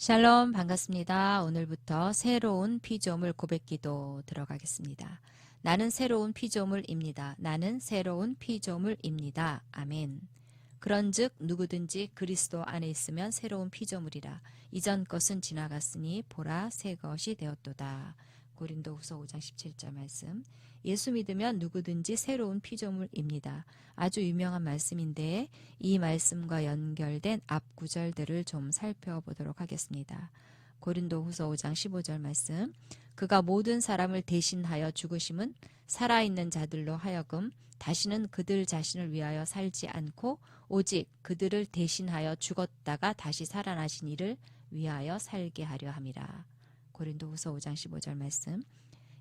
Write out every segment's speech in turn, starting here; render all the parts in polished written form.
샬롬 반갑습니다. 오늘부터 새로운 피조물 고백기도 들어가겠습니다. 나는 새로운 피조물입니다. 나는 새로운 피조물입니다. 아멘. 그런즉 누구든지 그리스도 안에 있으면 새로운 피조물이라. 이전 것은 지나갔으니 보라 새 것이 되었도다. 고린도후서 5장 17절 말씀. 예수 믿으면 누구든지 새로운 피조물입니다. 아주 유명한 말씀인데 이 말씀과 연결된 앞 구절들을 좀 살펴보도록 하겠습니다. 고린도후서 5장 15절 말씀. 그가 모든 사람을 대신하여 죽으심은 살아있는 자들로 하여금 다시는 그들 자신을 위하여 살지 않고 오직 그들을 대신하여 죽었다가 다시 살아나신 이를 위하여 살게 하려 함이라. 고린도후서 5장 15절 말씀.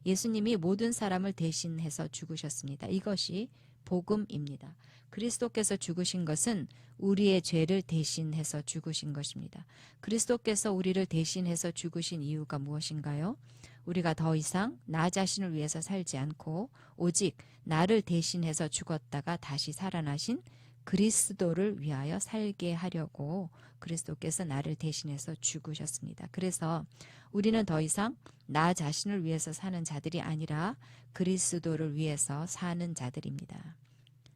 예수님이 모든 사람을 대신해서 죽으셨습니다. 이것이 복음입니다. 그리스도께서 죽으신 것은 우리의 죄를 대신해서 죽으신 것입니다. 그리스도께서 우리를 대신해서 죽으신 이유가 무엇인가요? 우리가 더 이상 나 자신을 위해서 살지 않고 오직 나를 대신해서 죽었다가 다시 살아나신 그리스도를 위하여 살게 하려고 그리스도께서 나를 대신해서 죽으셨습니다. 그래서 우리는 더 이상 나 자신을 위해서 사는 자들이 아니라 그리스도를 위해서 사는 자들입니다.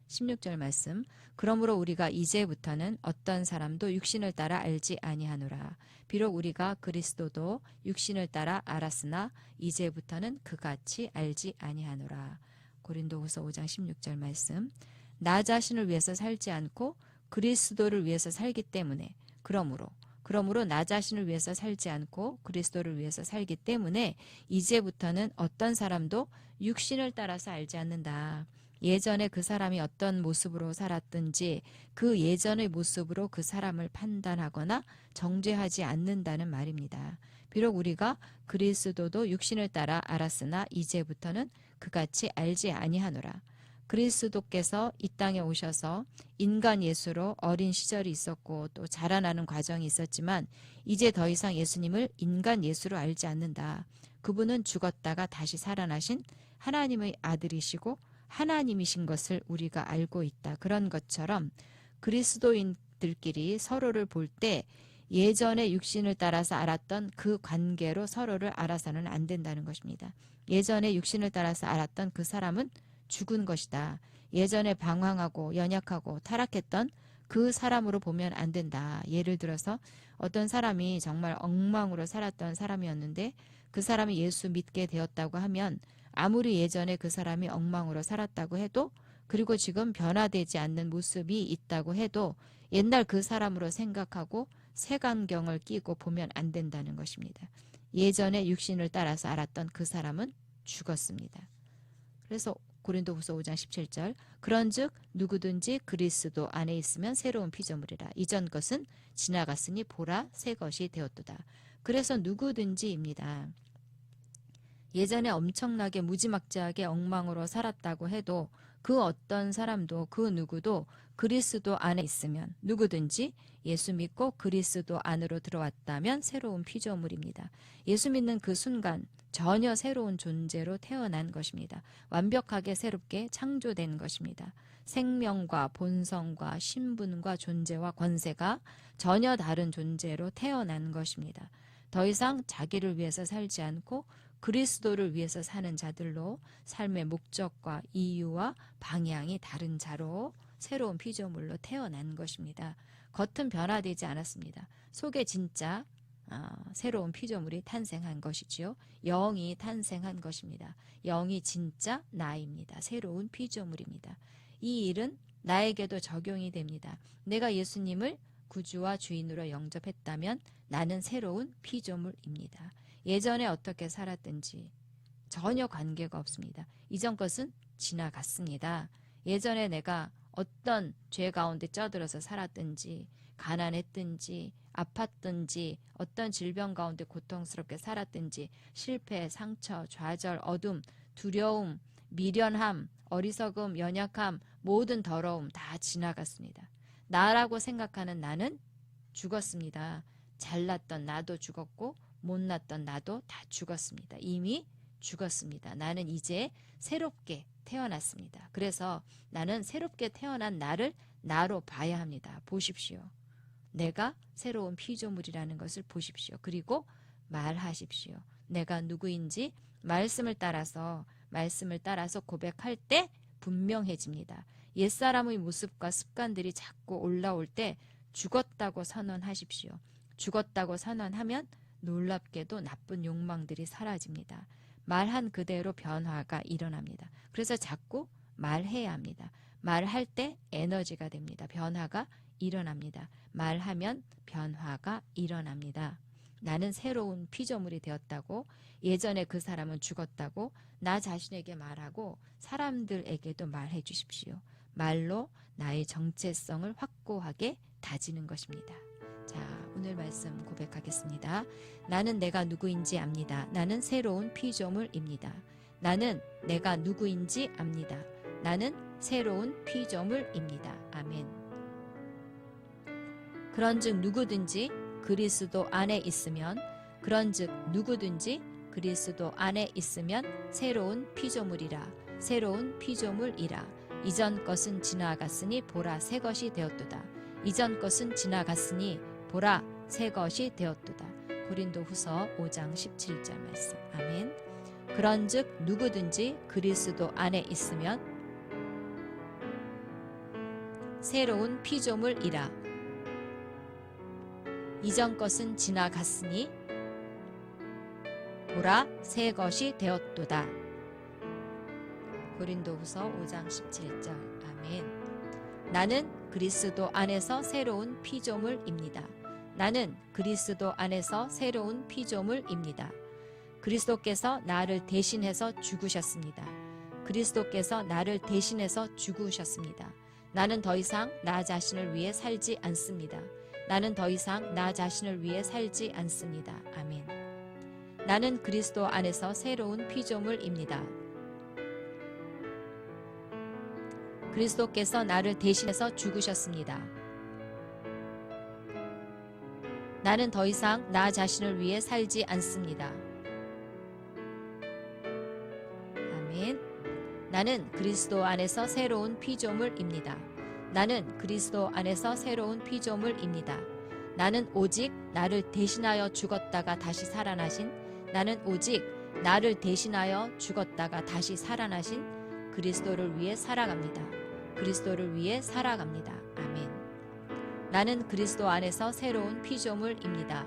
16절 말씀. 그러므로 우리가 이제부터는 어떤 사람도 육신을 따라 알지 아니하노라. 비록 우리가 그리스도도 육신을 따라 알았으나 이제부터는 그같이 알지 아니하노라. 고린도후서 5장 16절 말씀. 나 자신을 위해서 살지 않고 그리스도를 위해서 살기 때문에 그러므로 나 자신을 위해서 살지 않고 그리스도를 위해서 살기 때문에 이제부터는 어떤 사람도 육신을 따라서 알지 않는다. 예전에 그 사람이 어떤 모습으로 살았든지 그 예전의 모습으로 그 사람을 판단하거나 정죄하지 않는다는 말입니다. 비록 우리가 그리스도도 육신을 따라 알았으나 이제부터는 그같이 알지 아니하노라. 그리스도께서 이 땅에 오셔서 인간 예수로 어린 시절이 있었고 또 자라나는 과정이 있었지만 이제 더 이상 예수님을 인간 예수로 알지 않는다. 그분은 죽었다가 다시 살아나신 하나님의 아들이시고 하나님이신 것을 우리가 알고 있다. 그런 것처럼 그리스도인들끼리 서로를 볼 때 예전에 육신을 따라서 알았던 그 관계로 서로를 알아서는 안 된다는 것입니다. 예전에 육신을 따라서 알았던 그 사람은 죽은 것이다. 예전에 방황하고 연약하고 타락했던 그 사람으로 보면 안 된다. 예를 들어서 어떤 사람이 정말 엉망으로 살았던 사람이었는데 그 사람이 예수 믿게 되었다고 하면 아무리 예전에 그 사람이 엉망으로 살았다고 해도 그리고 지금 변화되지 않는 모습이 있다고 해도 옛날 그 사람으로 생각하고 색안경을 끼고 보면 안 된다는 것입니다. 예전에 육신을 따라서 알았던 그 사람은 죽었습니다. 그래서 고린도후서 5장 17절. 그런즉 누구든지 그리스도 안에 있으면 새로운 피조물이라. 이전 것은 지나갔으니 보라 새 것이 되었도다. 그래서 누구든지입니다. 예전에 엄청나게 무지막지하게 엉망으로 살았다고 해도 그 어떤 사람도 그 누구도 그리스도 안에 있으면 누구든지 예수 믿고 그리스도 안으로 들어왔다면 새로운 피조물입니다. 예수 믿는 그 순간 전혀 새로운 존재로 태어난 것입니다. 완벽하게 새롭게 창조된 것입니다. 생명과 본성과 신분과 존재와 권세가 전혀 다른 존재로 태어난 것입니다. 더 이상 자기를 위해서 살지 않고 그리스도를 위해서 사는 자들로 삶의 목적과 이유와 방향이 다른 자로 새로운 피조물로 태어난 것입니다. 겉은 변화되지 않았습니다. 속에 진짜 새로운 피조물이 탄생한 것이지요. 영이 탄생한 것입니다. 영이 진짜 나입니다. 새로운 피조물입니다. 이 일은 나에게도 적용이 됩니다. 내가 예수님을 구주와 주인으로 영접했다면 나는 새로운 피조물입니다. 예전에 어떻게 살았든지 전혀 관계가 없습니다. 이전 것은 지나갔습니다. 예전에 내가 어떤 죄 가운데 쩌들어서 살았든지 가난했든지 아팠든지 어떤 질병 가운데 고통스럽게 살았든지 실패, 상처, 좌절, 어둠, 두려움, 미련함, 어리석음, 연약함, 모든 더러움 다 지나갔습니다. 나라고 생각하는 나는 죽었습니다. 잘났던 나도 죽었고 못났던 나도 다 죽었습니다. 이미 죽었습니다. 나는 이제 새롭게 태어났습니다. 그래서 나는 새롭게 태어난 나를 나로 봐야 합니다. 보십시오. 내가 새로운 피조물이라는 것을 보십시오. 그리고 말하십시오. 내가 누구인지 말씀을 따라서 고백할 때 분명해집니다. 옛사람의 모습과 습관들이 자꾸 올라올 때 죽었다고 선언하십시오. 죽었다고 선언하면 놀랍게도 나쁜 욕망들이 사라집니다. 말한 그대로 변화가 일어납니다. 그래서 자꾸 말해야 합니다. 말할 때 에너지가 됩니다. 변화가 일어납니다. 말하면 변화가 일어납니다. 나는 새로운 피조물이 되었다고, 예전에 그 사람은 죽었다고 나 자신에게 말하고 사람들에게도 말해 주십시오. 말로 나의 정체성을 확고하게 다지는 것입니다. 자, 오늘 말씀 고백하겠습니다. 나는 내가 누구인지 압니다. 나는 새로운 피조물입니다. 나는 내가 누구인지 압니다. 나는 새로운 피조물입니다. 아멘. 그런즉 누구든지 그리스도 안에 있으면 새로운 피조물이라. 이전 것은 지나갔으니 보라 새 것이 되었도다. 보라 새 것이 되었도다. 고린도후서 5장 17절 말씀. 아멘. 그런즉 누구든지 그리스도 안에 있으면 새로운 피조물이라. 이전 것은 지나갔으니 보라 새 것이 되었도다. 고린도후서 5장 17절. 아멘. 나는 그리스도 안에서 새로운 피조물입니다. 그리스도께서 나를 대신해서 죽으셨습니다. 나는 더 이상 나 자신을 위해 살지 않습니다. 아멘. 나는 그리스도 안에서 새로운 피조물입니다. 그리스도께서 나를 대신해서 죽으셨습니다. 나는 더 이상 나 자신을 위해 살지 않습니다. 아멘. 나는 그리스도 안에서 새로운 피조물입니다. 나는 오직 나를 대신하여 죽었다가 다시 살아나신 그리스도를 위해 살아갑니다. 아멘. 나는 그리스도 안에서 새로운 피조물입니다.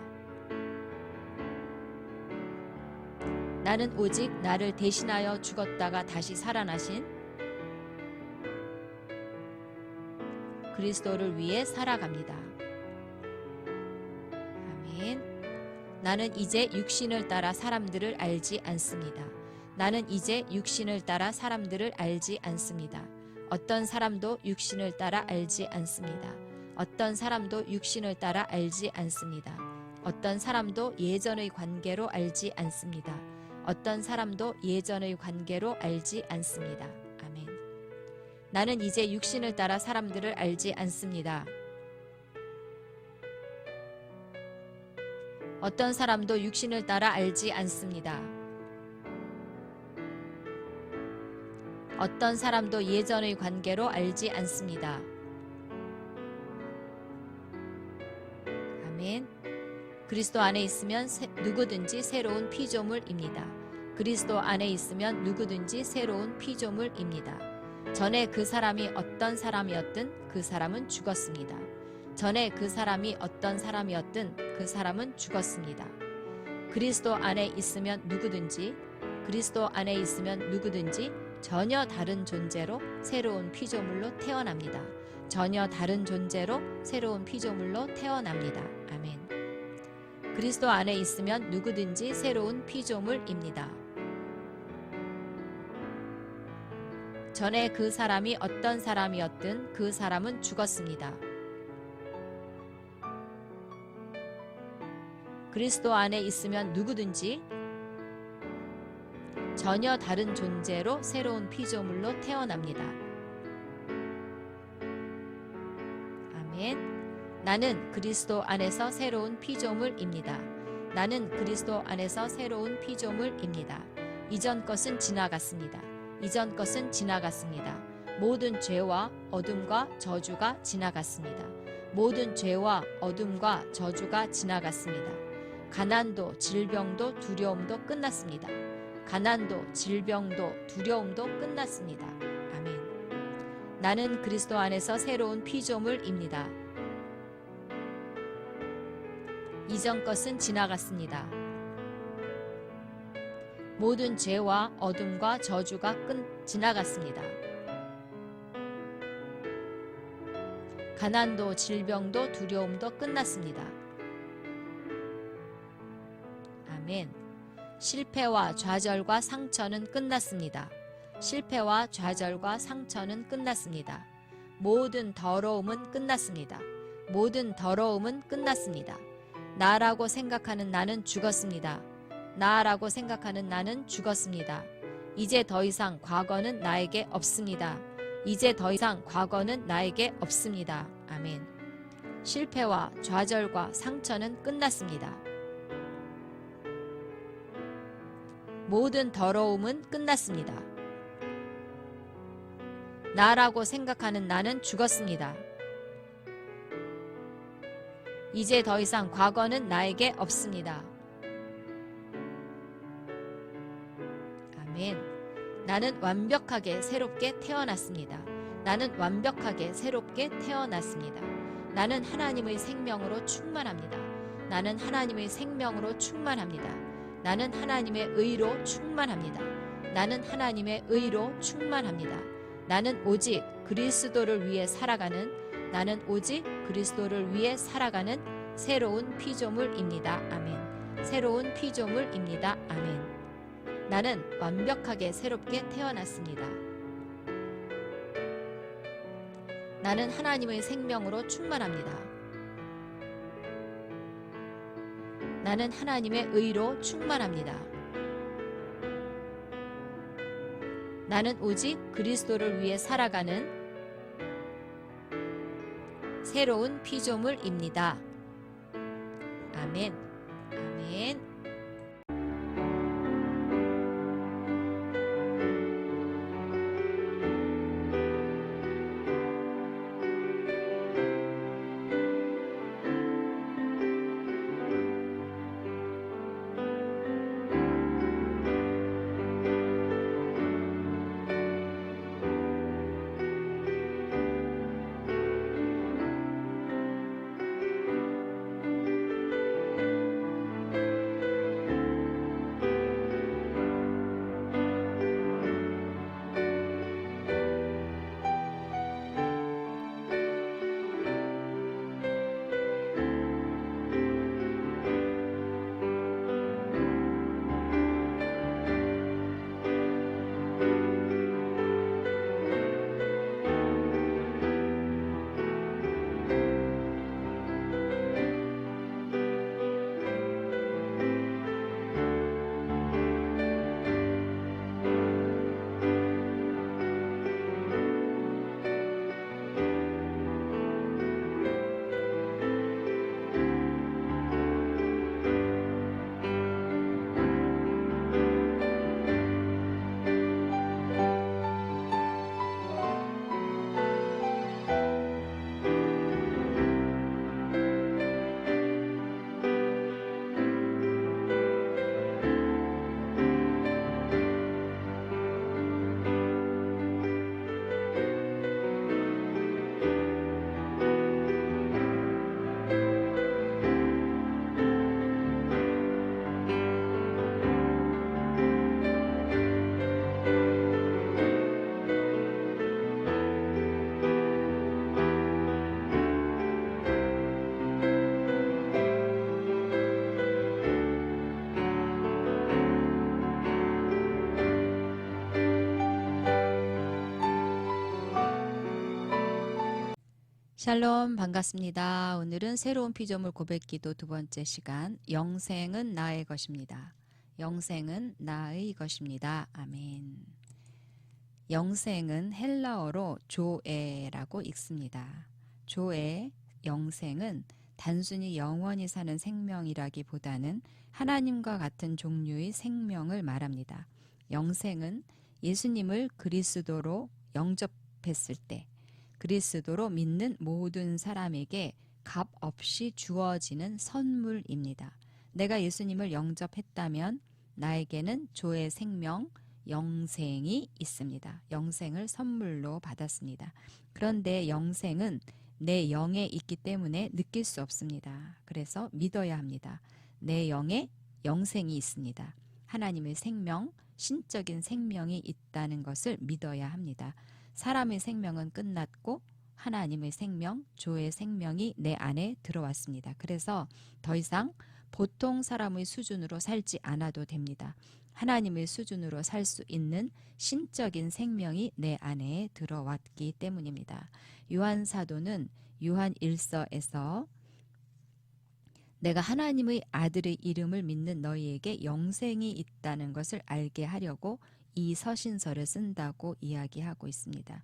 나는 오직 나를 대신하여 죽었다가 다시 살아나신 그리스도를 위해 살아갑니다. 아멘. 나는 이제 육신을 따라 사람들을 알지 않습니다. 어떤 사람도 육신을 따라 알지 않습니다. 어떤 사람도 예전의 관계로 알지 않습니다. 아멘. 나는 이제 육신을 따라 사람들을 알지 않습니다. 어떤 사람도 육신을 따라 알지 않습니다. 어떤 사람도 예전의 관계로 알지 않습니다. 아멘. 그리스도 안에 있으면 누구든지 새로운 피조물입니다. 전에 그 사람이 어떤 사람이었든 그 사람은 죽었습니다. 그리스도 안에 있으면 누구든지 전혀 다른 존재로 새로운 피조물로 태어납니다. 아멘. 그리스도 안에 있으면 누구든지 새로운 피조물입니다. 전에 그 사람이 어떤 사람이었든 그 사람은 죽었습니다. 그리스도 안에 있으면 누구든지 전혀 다른 존재로 새로운 피조물로 태어납니다. 아멘. 나는 그리스도 안에서 새로운 피조물입니다. 이전 것은 지나갔습니다. 모든 죄와 어둠과 저주가 지나갔습니다. 모든 죄와 어둠과 저주가 지나갔습니다. 가난도 질병도 두려움도 끝났습니다. 가난도 질병도 두려움도 끝났습니다. 아멘. 나는 그리스도 안에서 새로운 피조물입니다. 이전 것은 지나갔습니다. 모든 죄와 어둠과 저주가 지나갔습니다. 가난도 질병도 두려움도 끝났습니다. 아멘. 실패와 좌절과 상처는 끝났습니다. 실패와 좌절과 상처는 끝났습니다. 모든 더러움은 끝났습니다. 모든 더러움은 끝났습니다. 나라고 생각하는 나는 죽었습니다. 나라고 생각하는 나는 죽었습니다. 이제 더 이상 과거는 나에게 없습니다. 이제 더 이상 과거는 나에게 없습니다. 아멘. 실패와 좌절과 상처는 끝났습니다. 모든 더러움은 끝났습니다. 나라고 생각하는 나는 죽었습니다. 이제 더 이상 과거는 나에게 없습니다. 아멘. 나는 완벽하게 새롭게 태어났습니다. 나는 완벽하게 새롭게 태어났습니다. 나는 하나님의 생명으로 충만합니다. 나는 하나님의 생명으로 충만합니다. 나는 하나님의 의로 충만합니다. 나는 하나님의 의로 충만합니다. 나는 오직 그리스도를 위해 살아가는 나는 오직 그리스도를 위해 살아가는 새로운 피조물입니다. 아멘. 새로운 피조물입니다. 아멘. 나는 완벽하게 새롭게 태어났습니다. 나는 하나님의 생명으로 충만합니다. 나는 하나님의 의로 충만합니다. 나는 오직 그리스도를 위해 살아가는 새로운 피조물입니다. 아멘. 아멘. 샬롬 반갑습니다. 오늘은 새로운 피조물 고백기도 두 번째 시간 영생은 나의 것입니다. 영생은 나의 것입니다. 아멘. 영생은 헬라어로 조에라고 읽습니다. 조에, 영생은 단순히 영원히 사는 생명이라기보다는 하나님과 같은 종류의 생명을 말합니다. 영생은 예수님을 그리스도로 영접했을 때 그리스도로 믿는 모든 사람에게 값 없이 주어지는 선물입니다. 내가 예수님을 영접했다면 나에게는 조의 생명, 영생이 있습니다. 영생을 선물로 받았습니다. 그런데 영생은 내 영에 있기 때문에 느낄 수 없습니다. 그래서 믿어야 합니다. 내 영에 영생이 있습니다. 하나님의 생명, 신적인 생명이 있다는 것을 믿어야 합니다. 사람의 생명은 끝났고 하나님의 생명, 조의 생명이 내 안에 들어왔습니다. 그래서 더 이상 보통 사람의 수준으로 살지 않아도 됩니다. 하나님의 수준으로 살 수 있는 신적인 생명이 내 안에 들어왔기 때문입니다. 요한 사도는 요한 1서에서 내가 하나님의 아들의 이름을 믿는 너희에게 영생이 있다는 것을 알게 하려고 이 서신서를 쓴다고 이야기하고 있습니다.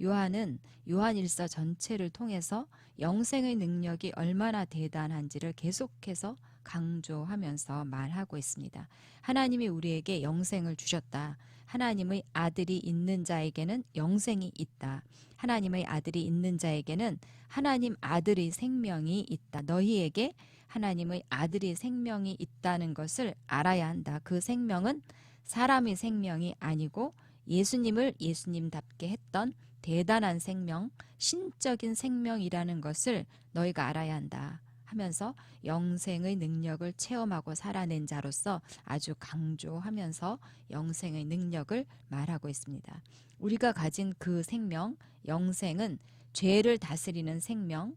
요한은 요한 1서 전체를 통해서 영생의 능력이 얼마나 대단한지를 계속해서 강조하면서 말하고 있습니다. 하나님이 우리에게 영생을 주셨다. 하나님의 아들이 있는 자에게는 영생이 있다. 하나님의 아들이 있는 자에게는 하나님 아들의 생명이 있다. 너희에게 하나님의 아들의 생명이 있다는 것을 알아야 한다. 그 생명은 사람의 생명이 아니고 예수님을 예수님답게 했던 대단한 생명, 신적인 생명이라는 것을 너희가 알아야 한다 하면서 영생의 능력을 체험하고 살아낸 자로서 아주 강조하면서 영생의 능력을 말하고 있습니다. 우리가 가진 그 생명, 영생은 죄를 다스리는 생명,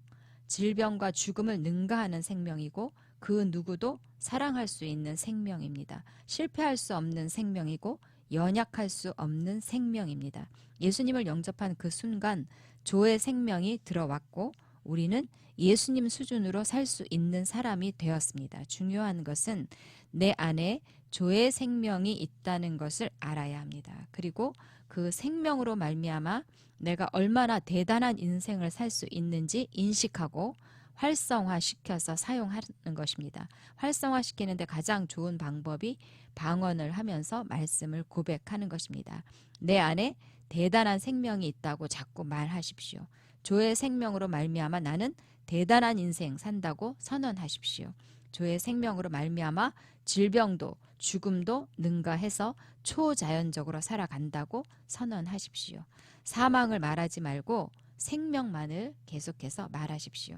질병과 죽음을 능가하는 생명이고 그 누구도 사랑할 수 있는 생명입니다. 실패할 수 없는 생명이고 연약할 수 없는 생명입니다. 예수님을 영접한 그 순간 조의 생명이 들어왔고 우리는 예수님 수준으로 살 수 있는 사람이 되었습니다. 중요한 것은 내 안에 조의 생명이 있다는 것을 알아야 합니다. 그리고 그 생명으로 말미암아 내가 얼마나 대단한 인생을 살 수 있는지 인식하고 활성화시켜서 사용하는 것입니다. 활성화시키는데 가장 좋은 방법이 방언을 하면서 말씀을 고백하는 것입니다. 내 안에 대단한 생명이 있다고 자꾸 말하십시오. 조의 생명으로 말미암아 나는 대단한 인생 산다고 선언하십시오. 조의 생명으로 말미암아 질병도 죽음도 능가해서 초자연적으로 살아간다고 선언하십시오. 사망을 말하지 말고 생명만을 계속해서 말하십시오.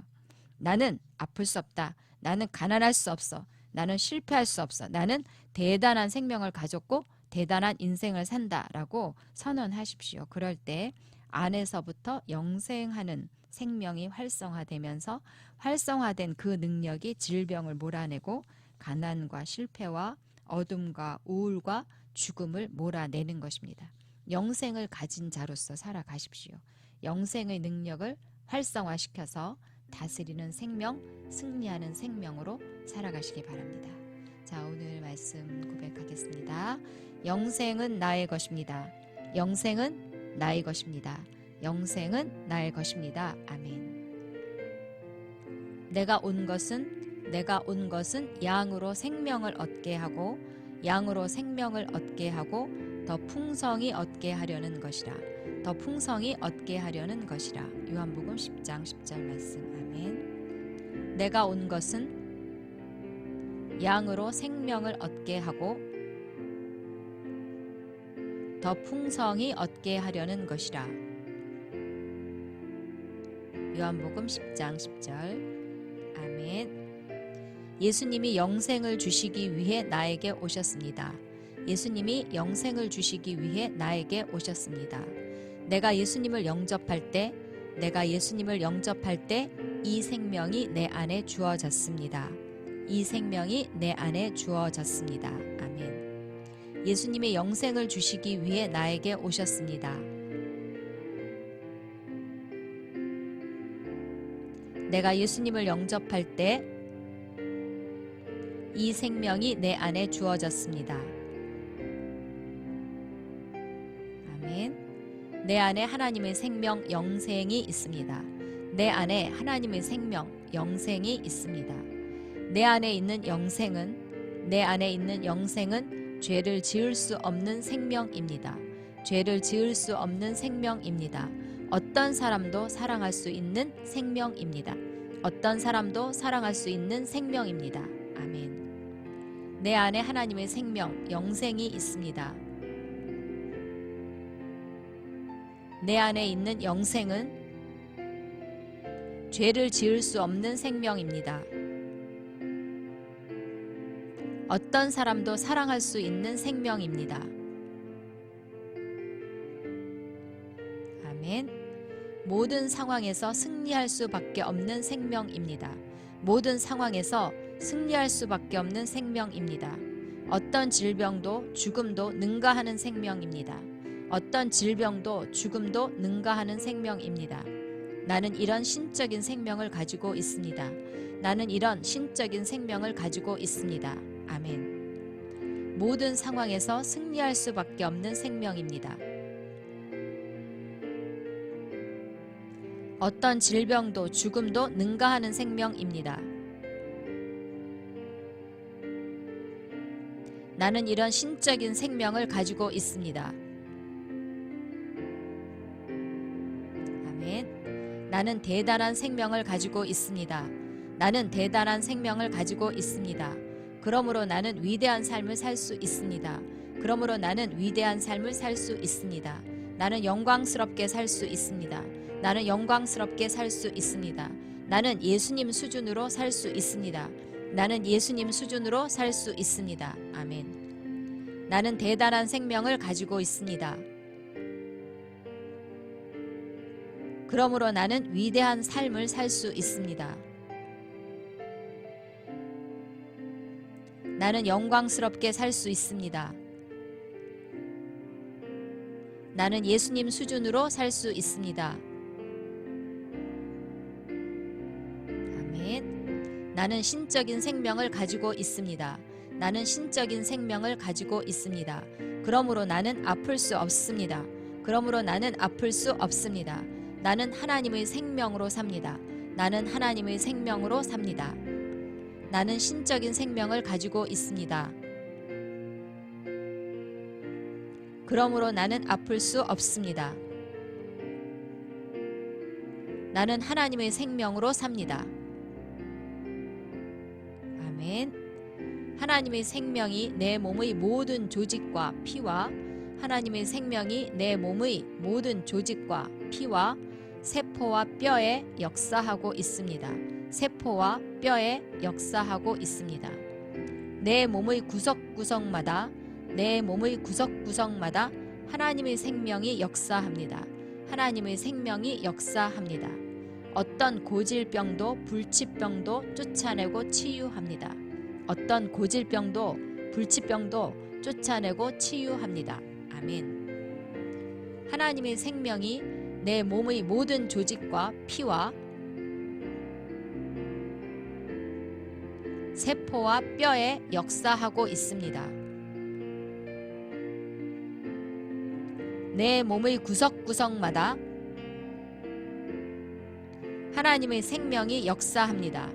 나는 아플 수 없다. 나는 가난할 수 없어. 나는 실패할 수 없어. 나는 대단한 생명을 가졌고 대단한 인생을 산다라고 선언하십시오. 그럴 때 안에서부터 영생하는 생명이 활성화되면서 활성화된 그 능력이 질병을 몰아내고 가난과 실패와 어둠과 우울과 죽음을 몰아내는 것입니다. 영생을 가진 자로서 살아가십시오. 영생의 능력을 활성화시켜서 다스리는 생명, 승리하는 생명으로 살아가시기 바랍니다. 자, 오늘 말씀 고백하겠습니다. 영생은 나의 것입니다. 영생은 나의 것입니다. 영생은 나의 것입니다. 아멘. 내가 온 것은 양으로 생명을 얻게 하고 양으로 생명을 얻게 하고 더 풍성히 얻게 하려는 것이라. 더 풍성히 얻게 하려는 것이라. 요한복음 10장 10절 말씀. 아멘. 내가 온 것은 양으로 생명을 얻게 하고 더 풍성히 얻게 하려는 것이라. 요한복음 10장 10절. 아멘. 예수님이 영생을 주시기 위해 나에게 오셨습니다. 예수님이 영생을 주시기 위해 나에게 오셨습니다. 내가 예수님을 영접할 때 이 생명이 내 안에 주어졌습니다. 이 생명이 내 안에 주어졌습니다. 아멘. 예수님이 영생을 주시기 위해 나에게 오셨습니다. 내가 예수님을 영접할 때 이 생명이 내 안에 주어졌습니다. 아멘. 내 안에 하나님의 생명, 영생이 있습니다. 내 안에 하나님의 생명, 영생이 있습니다. 내 안에 있는 영생은 죄를 지을 수 없는 생명입니다. 죄를 지을 수 없는 생명입니다. 어떤 사람도 사랑할 수 있는 생명입니다. 어떤 사람도 사랑할 수 있는 생명입니다. 아멘. 내 안에 하나님의 생명, 영생이 있습니다. 내 안에 있는 영생은 죄를 지을 수 없는 생명입니다. 어떤 사람도 사랑할 수 있는 생명입니다. 아멘. 모든 상황에서 승리할 수밖에 없는 생명입니다. 모든 상황에서 승리할 수밖에 없는 생명입니다. 어떤 질병도 죽음도 능가하는 생명입니다. 어떤 질병도 죽음도 능가하는 생명입니다. 나는 이런 신적인 생명을 가지고 있습니다. 나는 이런 신적인 생명을 가지고 있습니다. 아멘. 모든 상황에서 승리할 수밖에 없는 생명입니다. 어떤 질병도 죽음도 능가하는 생명입니다. 나는 이런 신적인 생명을 가지고 있습니다. 아멘. 나는 대단한 생명을 가지고 있습니다. 나는 대단한 생명을 가지고 있습니다. 그러므로 나는 위대한 삶을 살 수 있습니다. 그러므로 나는 위대한 삶을 살 수 있습니다. 나는 영광스럽게 살 수 있습니다. 나는 영광스럽게 살 수 있습니다. 나는 예수님 수준으로 살 수 있습니다. 나는 예수님 수준으로 살 수 있습니다. 아멘. 나는 대단한 생명을 가지고 있습니다. 그러므로 나는 위대한 삶을 살 수 있습니다. 나는 영광스럽게 살 수 있습니다. 나는 예수님 수준으로 살 수 있습니다. 아멘. 나는 신적인 생명을 가지고 있습니다. 나는 신적인 생명을 가지고 있습니다. 그러므로 나는 아플 수 없습니다. 그러므로 나는 아플 수 없습니다. 나는 하나님의 생명으로 삽니다. 나는 하나님의 생명으로 삽니다. 나는 신적인 생명을 가지고 있습니다. 그러므로 나는 아플 수 없습니다. 나는 하나님의 생명으로 삽니다. 아멘. 하나님의 생명이 내 몸의 모든 조직과 피와 하나님의 생명이 내 몸의 모든 조직과 피와 세포와 뼈에 역사하고 있습니다. 세포와 뼈에 역사하고 있습니다. 내 몸의 구석구석마다 내 몸의 구석구석마다 하나님의 생명이 역사합니다. 하나님의 생명이 역사합니다. 어떤 고질병도 불치병도 쫓아내고 치유합니다. 어떤 고질병도 불치병도 쫓아내고 치유합니다. 아멘. 하나님의 생명이 내 몸의 모든 조직과 피와 세포와 뼈에 역사하고 있습니다. 내 몸의 구석구석마다 하나님의 생명이 역사합니다.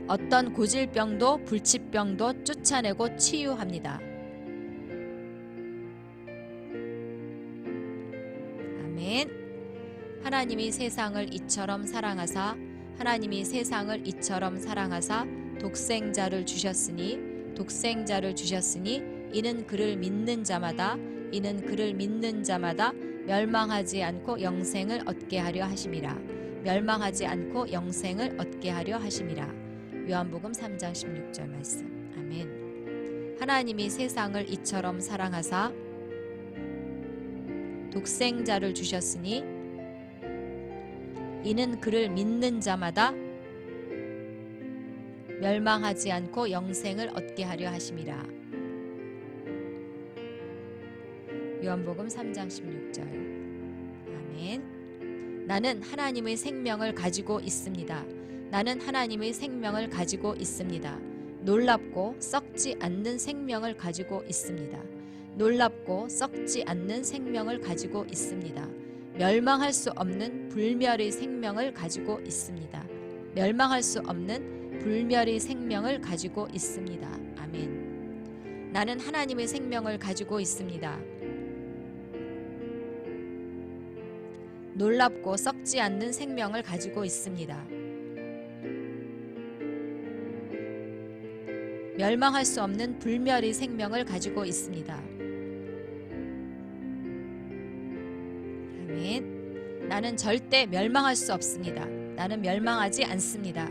어떤 고질병도 불치병도 쫓아내고 치유합니다. 아멘. 하나님이 세상을 이처럼 사랑하사 하나님이 세상을 이처럼 사랑하사 독생자를 주셨으니 이는 그를 믿는 자마다 멸망하지 않고 영생을 얻게 하려 하심이라. 멸망하지 않고 영생을 얻게 하려 하심이라. 요한복음 3장 16절 말씀. 아멘. 하나님이 세상을 이처럼 사랑하사 독생자를 주셨으니 이는 그를 믿는 자마다 멸망하지 않고 영생을 얻게 하려 하심이라. 요한복음 3장 16절. 아멘. 나는 하나님의 생명을 가지고 있습니다. 나는 하나님의 생명을 가지고 있습니다. 놀랍고 썩지 않는 생명을 가지고 있습니다. 놀랍고 썩지 않는 생명을 가지고 있습니다. 멸망할 수 없는 불멸의 생명을 가지고 있습니다. 멸망할 수 없는 불멸의 생명을 가지고 있습니다. 아멘. 나는 하나님의 생명을 가지고 있습니다. 놀랍고 썩지 않는 생명을 가지고 있습니다. 멸망할 수 없는 불멸의 생명을 가지고 있습니다. 아멘. 나는 절대 멸망할 수 없습니다. 나는 멸망하지 않습니다.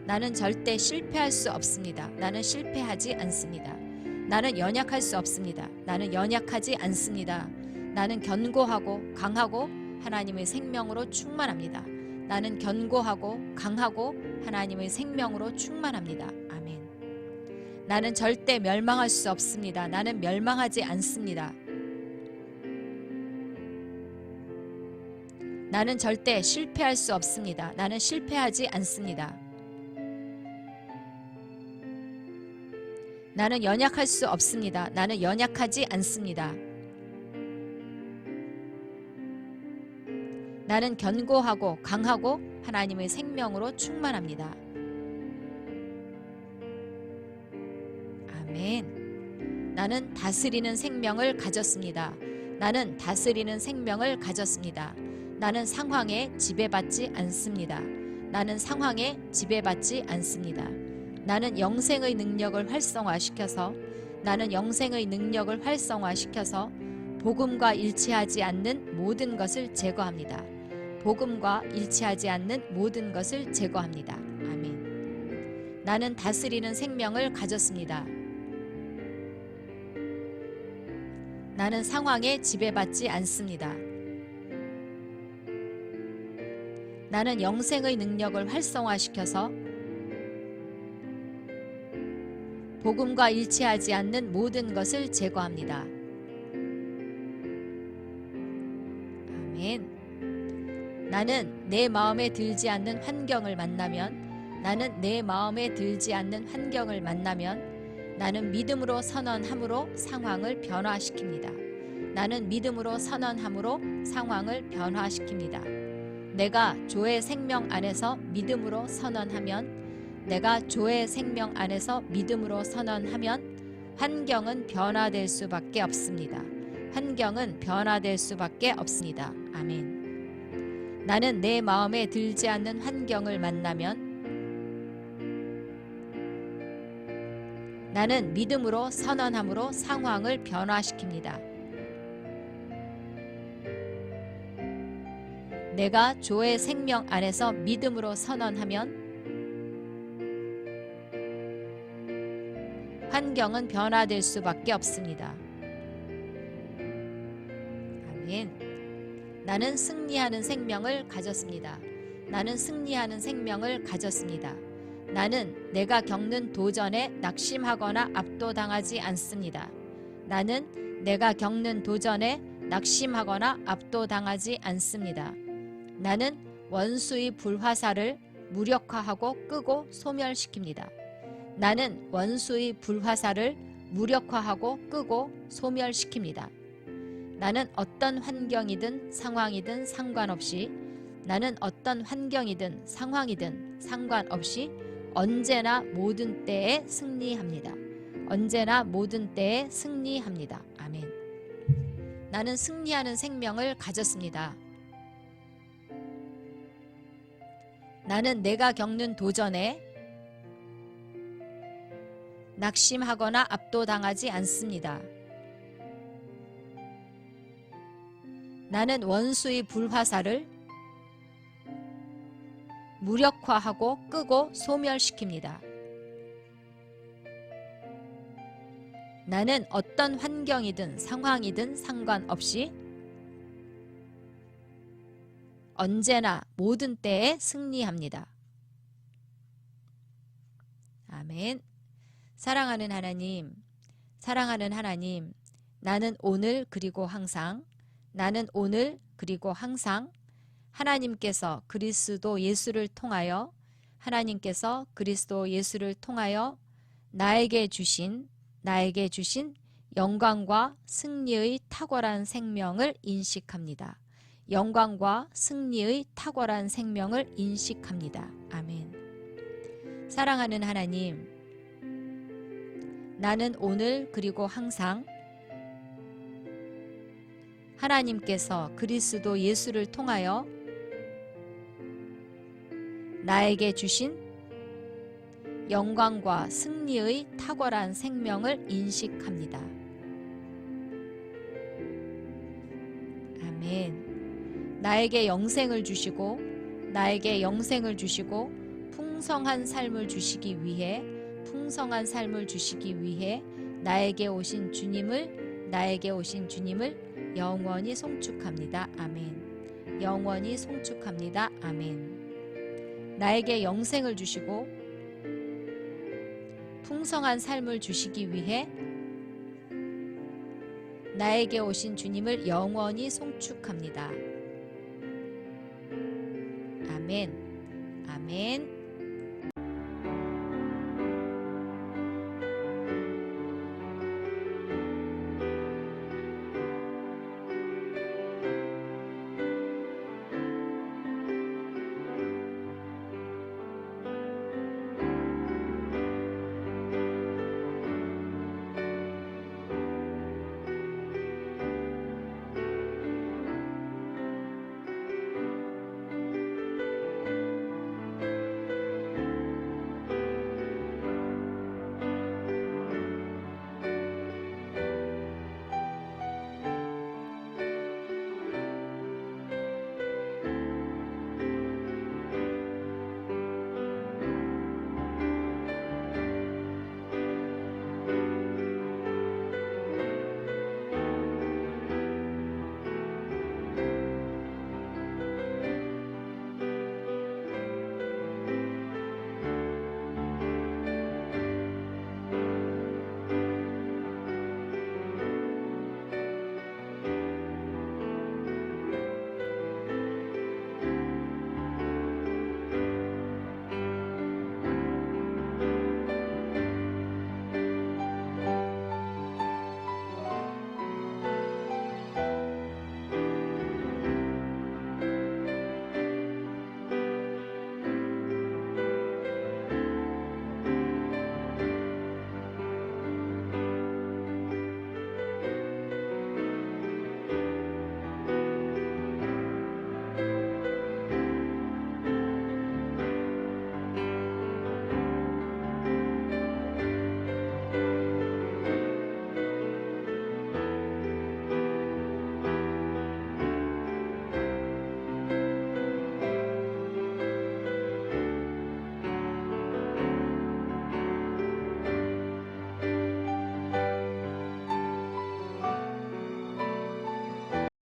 나는 절대 실패할 수 없습니다. 나는 실패하지 않습니다. 나는 연약할 수 없습니다. 나는 연약하지 않습니다. 나는 견고하고 강하고 하나님의 생명으로 충만합니다. 나는 견고하고 강하고 하나님의 생명으로 충만합니다. 아멘. 나는 절대 멸망할 수 없습니다. 나는 멸망하지 않습니다. 나는 절대 실패할 수 없습니다. 나는 실패하지 않습니다. 나는 연약할 수 없습니다. 나는 연약하지 않습니다. 나는 견고하고 강하고 하나님의 생명으로 충만합니다. 아멘. 나는 다스리는 생명을 가졌습니다. 나는 다스리는 생명을 가졌습니다. 나는 상황에 지배받지 않습니다. 나는 상황에 지배받지 않습니다. 나는 영생의 능력을 활성화시켜서 복음과 일치하지 않는 모든 것을 제거합니다. 복음과 일치하지 않는 모든 것을 제거합니다. 아멘. 나는 다스리는 생명을 가졌습니다. 나는 상황에 지배받지 않습니다. 나는 영생의 능력을 활성화시켜서 복음과 일치하지 않는 모든 것을 제거합니다. 아멘. 나는 내 마음에 들지 않는 환경을 만나면 나는 믿음으로 선언함으로 상황을 변화시킵니다. 나는 믿음으로 선언함으로 상황을 변화시킵니다. 내가 조의 생명 안에서 믿음으로 선언하면 환경은 변화될 수밖에 없습니다. 아멘. 나는 내 마음에 들지 않는 환경을 만나면 나는 믿음으로 선언함으로 상황을 변화시킵니다. 내가 조의 생명 안에서 믿음으로 선언하면 환경은 변화될 수밖에 없습니다. 아멘. 나는 승리하는 생명을 가졌습니다. 나는 내가 겪는 도전에 낙심하거나 압도당하지 않습니다. 나는 원수의 불화살을 무력화하고 끄고 소멸시킵니다. 나는 어떤 환경이든 상황이든 상관없이 언제나 모든 때에 승리합니다. 아멘. 나는 승리하는 생명을 가졌습니다. 나는 내가 겪는 도전에 낙심하거나 압도당하지 않습니다. 나는 원수의 불화살을 무력화하고 끄고 소멸시킵니다. 나는 어떤 환경이든 상황이든 상관없이 언제나 모든 때에 승리합니다. 아멘. 사랑하는 하나님, 나는 오늘 그리고 항상 하나님께서 그리스도 예수를 통하여 나에게 주신 영광과 승리의 탁월한 생명을 인식합니다. 아멘. 사랑하는 하나님, 나는 오늘 그리고 항상 하나님께서 그리스도 예수를 통하여 나에게 주신 영광과 승리의 탁월한 생명을 인식합니다. 아멘. 나에게 영생을 주시고 풍성한 삶을 주시기 위해 나에게 오신 주님을 영원히 송축합니다. 아멘. 영원히 송축합니다. 아멘. 나에게 영생을 주시고 풍성한 삶을 주시기 위해 나에게 오신 주님을 영원히 송축합니다. 아멘. 아멘.